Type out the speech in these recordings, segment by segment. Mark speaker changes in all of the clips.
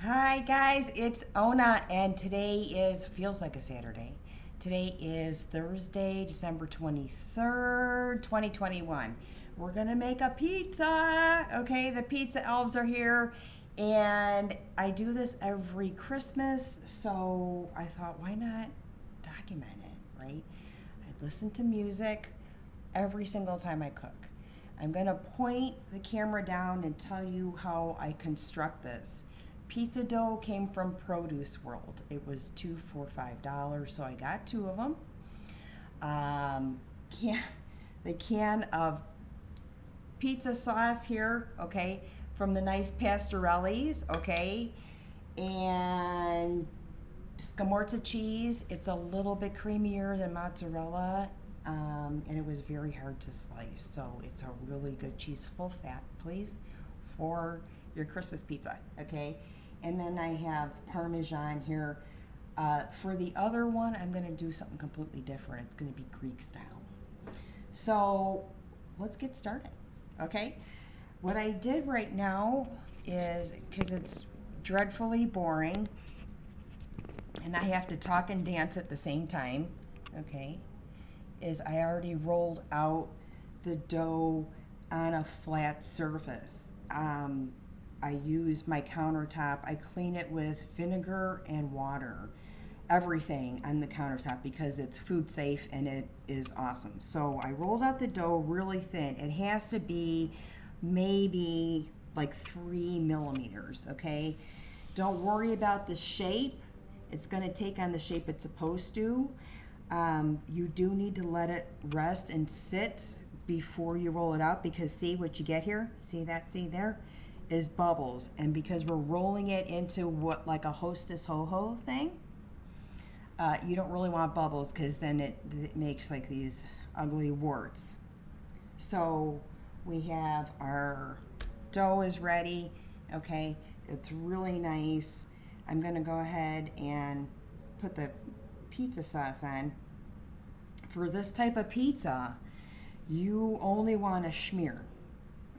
Speaker 1: Hi guys, it's Ona, and today feels like a Saturday. Today is Thursday, December 23rd, 2021. We're gonna make a pizza. Okay, the pizza elves are here, and I do this every Christmas, so I thought, why not document it, right? I listen to music every single time I cook. I'm gonna point the camera down and tell you how I construct this. Pizza dough came from Produce World. It was two for $5, so I got two of them. Um, can, the can of pizza sauce here, okay, from the nice pastorellis, okay, and scamorza cheese. It's a little bit creamier than mozzarella, and it was very hard to slice, so it's a really good cheese, full fat, please, for your Christmas pizza, okay? And then I have Parmesan here. For the other one, I'm gonna do something completely different. It's gonna be Greek style. So let's get started, okay? What I did right now is, because it's dreadfully boring, and I have to talk and dance at the same time, okay, is I already rolled out the dough on a flat surface. I use my countertop. I clean it with vinegar and water, everything on the countertop, because it's food safe and it is awesome. So I rolled out the dough really thin. It has to be maybe like 3 millimeters, okay? Don't worry about the shape. It's gonna take on the shape it's supposed to. You do need to let it rest and sit before you roll it out, because see what you get here? See that, see there? Is bubbles. And because we're rolling it into what, like a Hostess Ho-Ho thing, you don't really want bubbles, because then it makes like these ugly warts. So we have our dough is ready, okay? It's really nice. I'm gonna go ahead and put the pizza sauce on. For this type of pizza, you only want to smear,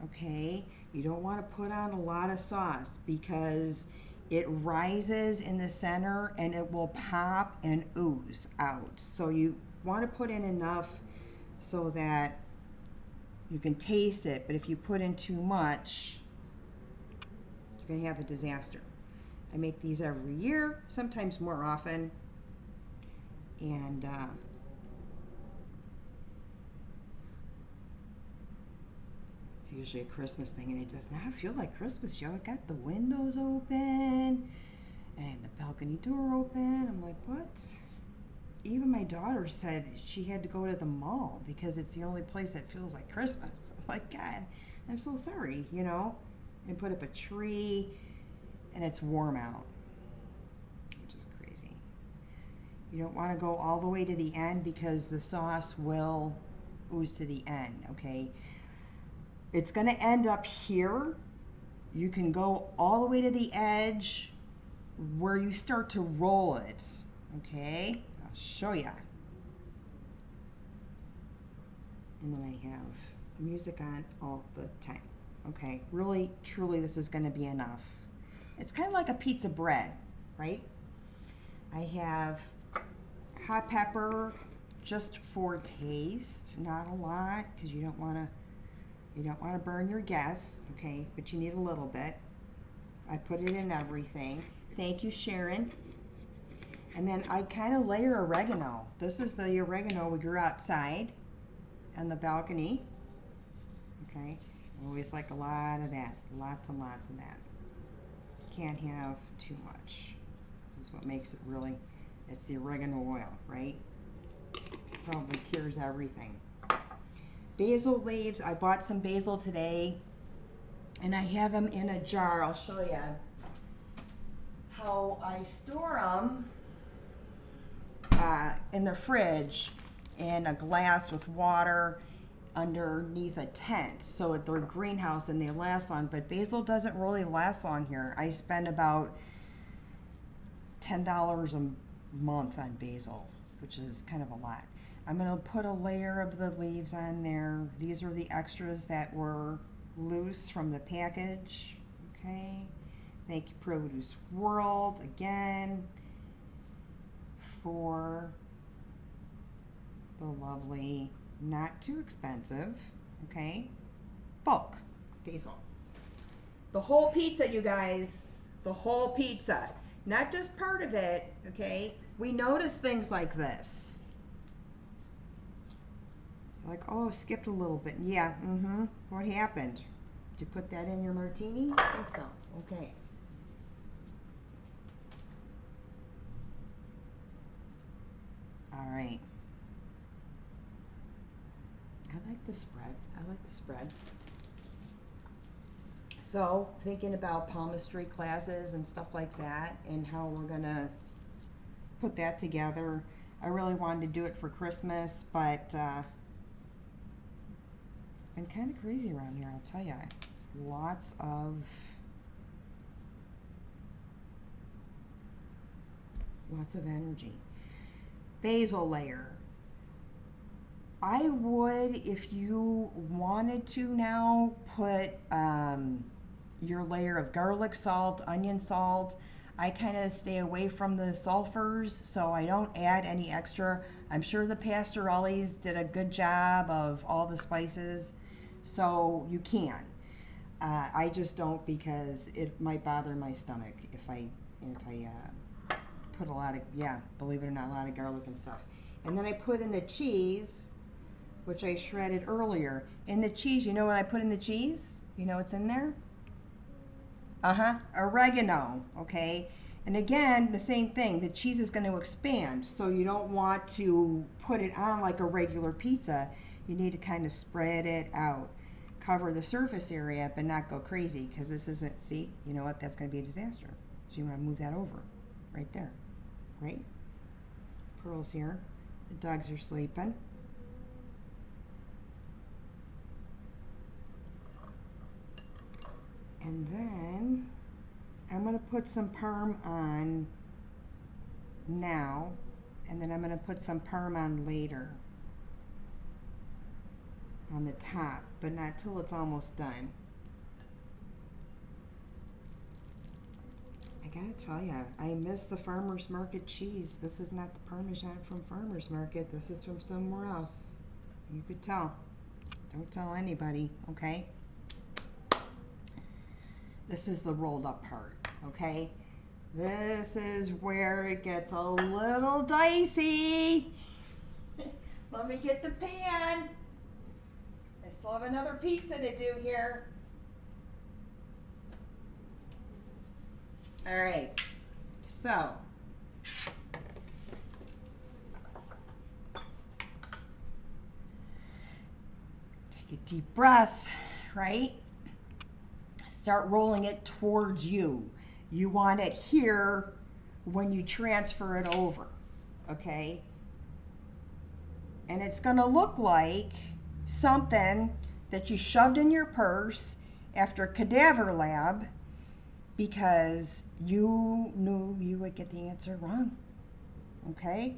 Speaker 1: okay? You don't want to put on a lot of sauce, because it rises in the center and it will pop and ooze out. So you want to put in enough so that you can taste it, but if you put in too much, you're going to have a disaster. I make these every year, sometimes more often, and it's usually a Christmas thing, and it does not feel like Christmas, yo. I got the windows open and the balcony door open. I'm like, what? Even my daughter said she had to go to the mall because it's the only place that feels like Christmas. I'm like, God, I'm so sorry, you know? And put up a tree, and it's warm out, which is crazy. You don't want to go all the way to the end, because the sauce will ooze to the end, okay? It's going to end up here. You can go all the way to the edge where you start to roll it, okay? I'll show you. And then I have music on all the time, okay? Really, truly, this is going to be enough. It's kind of like a pizza bread, right? I have hot pepper just for taste, not a lot, because you don't want to burn your guests, okay? But you need a little bit. I put it in everything. Thank you, Sharon. And then I kind of layer oregano. This is the oregano we grew outside on the balcony, okay? I always like a lot of that, lots and lots of that. Can't have too much. This is what makes it really, it's the oregano oil, right? Probably cures everything. Basil leaves, I bought some basil today, and I have them in a jar. I'll show you how I store them in the fridge, in a glass with water underneath a tent. So they're a greenhouse and they last long, but basil doesn't really last long here. I spend about $10 a month on basil, which is kind of a lot. I'm going to put a layer of the leaves on there. These are the extras that were loose from the package, okay? Thank you, Produce World, again, for the lovely, not too expensive, okay, bulk basil. The whole pizza, you guys, the whole pizza, not just part of it, okay? We notice things like this. Like, oh, skipped a little bit. Yeah, what happened? Did you put that in your martini? I think so, okay. All right. I like the spread. I like the spread. So, thinking about palmistry classes and stuff like that and how we're going to put that together. I really wanted to do it for Christmas, but it's been kind of crazy around here, I'll tell you. Lots of energy. Basil layer. I would, if you wanted to now, put your layer of garlic salt, onion salt. I kind of stay away from the sulfurs, so I don't add any extra. I'm sure the pastorellis did a good job of all the spices, so you can. I just don't, because it might bother my stomach if I put a lot of, believe it or not, a lot of garlic and stuff. And then I put in the cheese, which I shredded earlier. In the cheese, you know what I put in the cheese? You know what's in there? Oregano, okay? And again, the same thing. The cheese is going to expand, so you don't want to put it on like a regular pizza. You need to kind of spread it out. Cover the surface area, but not go crazy, because this isn't, see, you know what? That's going to be a disaster. So you want to move that over right there, right? Pearl's here. The dogs are sleeping. And then I'm going to put some parm on now, and then I'm going to put some parm on later on the top, but not till it's almost done. I gotta tell you, I miss the farmer's market cheese. This is not the Parmesan from farmer's market. This is from somewhere else. You could tell. Don't tell anybody, okay? This is the rolled up part, okay? This is where it gets a little dicey. Let me get the pan. I still have another pizza to do here. All right, so take a deep breath, right? Start rolling it towards you. You want it here when you transfer it over, okay? And it's gonna look like something that you shoved in your purse after cadaver lab because you knew you would get the answer wrong, okay?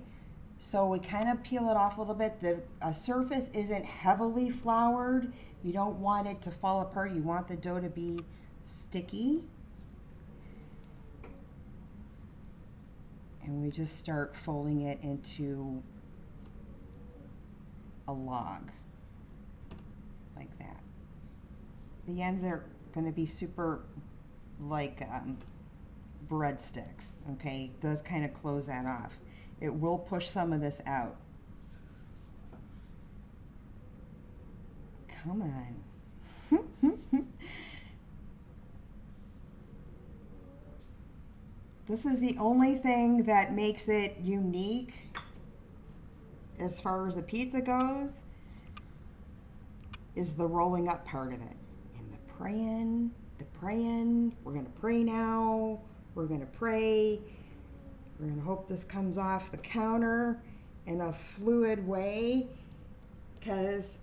Speaker 1: So we kind of peel it off a little bit. The surface isn't heavily floured. You don't want it to fall apart. You want the dough to be sticky. And we just start folding it into a log like that. The ends are going to be super like breadsticks, okay? It does kind of close that off. It will push some of this out. Come on. This is the only thing that makes it unique as far as the pizza goes, is the rolling up part of it. And the praying, we're gonna pray now, we're gonna pray, we're gonna hope this comes off the counter in a fluid way, because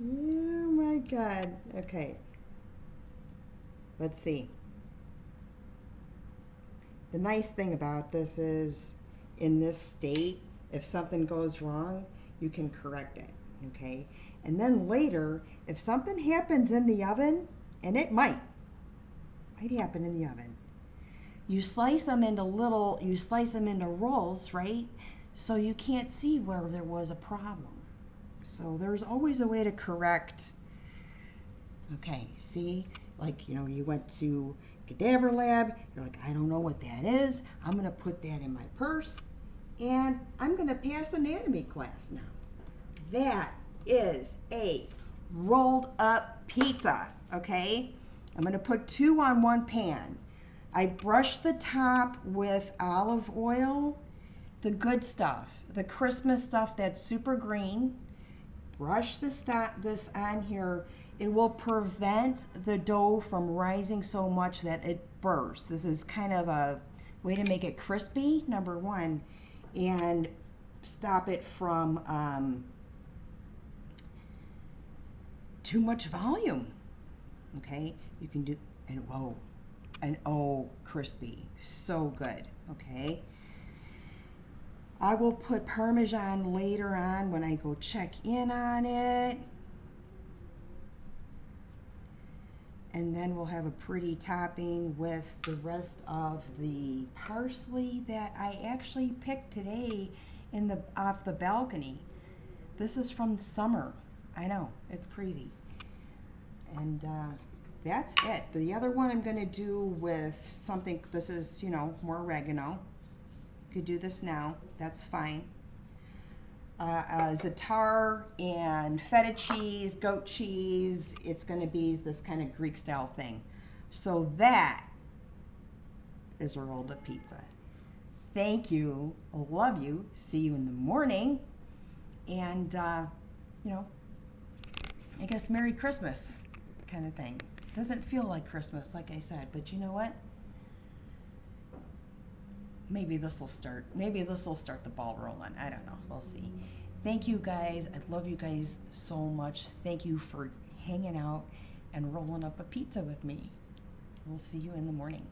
Speaker 1: oh my God, okay. Let's see. The nice thing about this is, in this state, if something goes wrong, you can correct it, okay? And then later, if something happens in the oven, and it might happen in the oven, you slice them into rolls, right? So you can't see where there was a problem. So there's always a way to correct. Okay, see, like, you went to cadaver lab, you're like, I don't know what that is. I'm gonna put that in my purse, and I'm gonna pass anatomy class now. That is a rolled up pizza, okay? I'm gonna put 2 on 1 pan. I brush the top with olive oil, the good stuff, the Christmas stuff that's super green. Brush this on here. It will prevent the dough from rising so much that it bursts. This is kind of a way to make it crispy, number one, and stop it from too much volume. Okay, you can do, and crispy, so good. Okay, I will put Parmesan later on when I go check in on it. And then we'll have a pretty topping with the rest of the parsley that I actually picked today off the balcony. This is from the summer. I know, it's crazy. And that's it. The other one I'm gonna do with something, this is, more oregano. You could do this now, that's fine. Za'atar and feta cheese, goat cheese. It's going to be this kind of Greek style thing. So that is a rolled up pizza. Thank you. Love you. See you in the morning. And, I guess Merry Christmas kind of thing. Doesn't feel like Christmas, like I said, but you know what? Maybe this will start the ball rolling. I don't know. We'll see. Thank you guys. I love you guys so much. Thank you for hanging out and rolling up a pizza with me. We'll see you in the morning.